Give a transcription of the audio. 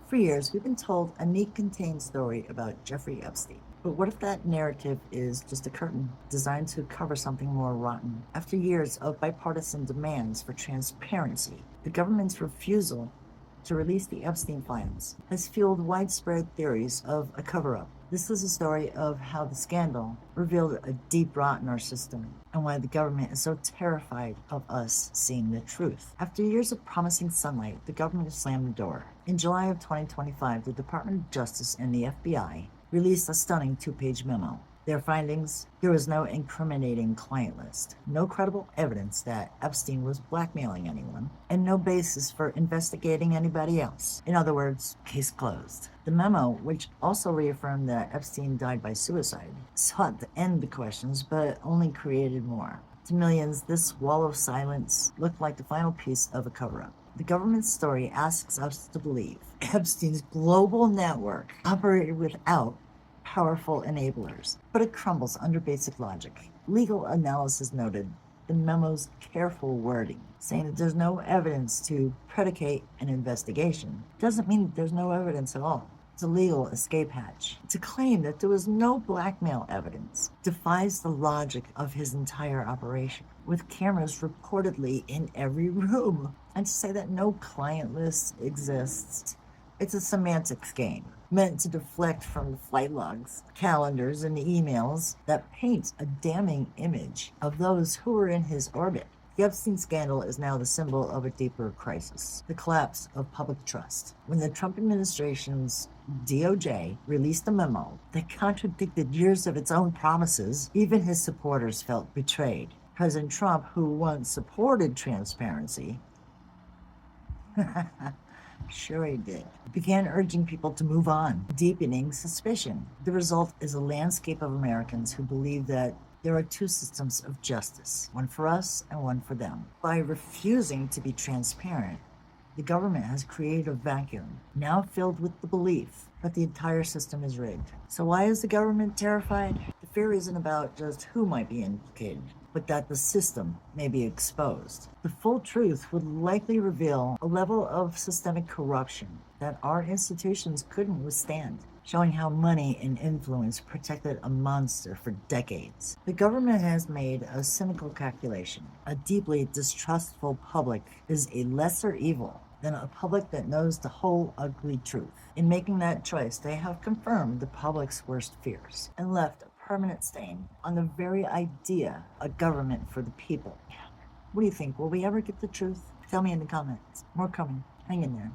For years, we've been told a neat, contained story about Jeffrey Epstein. But what if that narrative is just a curtain designed to cover something more rotten? After years of bipartisan demands for transparency, the government's refusal to release the Epstein files has fueled widespread theories of a cover-up. This is a story of how the scandal revealed a deep rot in our system and why the government is so terrified of us seeing the truth. After years of promising sunlight, the government slammed the door. In July of 2025, the Department of Justice and the FBI released a stunning 2-page memo. Their findings: there was no incriminating client list, no credible evidence that Epstein was blackmailing anyone, and no basis for investigating anybody else. In other words, case closed. The memo, which also reaffirmed that Epstein died by suicide, sought to end the questions but only created more. To millions, this wall of silence looked like the final piece of a cover-up. The government's story asks us to believe Epstein's global network operated without powerful enablers, but it crumbles under basic logic. Legal analysis noted the memo's careful wording, saying that there's no evidence to predicate an investigation, doesn't mean that there's no evidence at all. It's a legal escape hatch. To claim that there was no blackmail evidence defies the logic of his entire operation, with cameras reportedly in every room. And to say that no client list exists, it's a semantics game meant to deflect from the flight logs, calendars, and emails that paint a damning image of those who were in his orbit. The Epstein scandal is now the symbol of a deeper crisis, the collapse of public trust. When the Trump administration's DOJ released a memo that contradicted years of its own promises, even his supporters felt betrayed. President Trump, who once supported transparency, sure he did, began urging people to move on, deepening suspicion. The result is a landscape of Americans who believe that there are two systems of justice, one for us and one for them. By refusing to be transparent, the government has created a vacuum, now filled with the belief that the entire system is rigged. So why is the government terrified? The fear isn't about just who might be implicated, but that the system may be exposed. The full truth would likely reveal a level of systemic corruption that our institutions couldn't withstand, showing how money and influence protected a monster for decades. The government has made a cynical calculation. A deeply distrustful public is a lesser evil than a public that knows the whole ugly truth. In making that choice, they have confirmed the public's worst fears and left a permanent stain on the very idea of government for the people. What do you think? Will we ever get the truth? Tell me in the comments. More coming. Hang in there.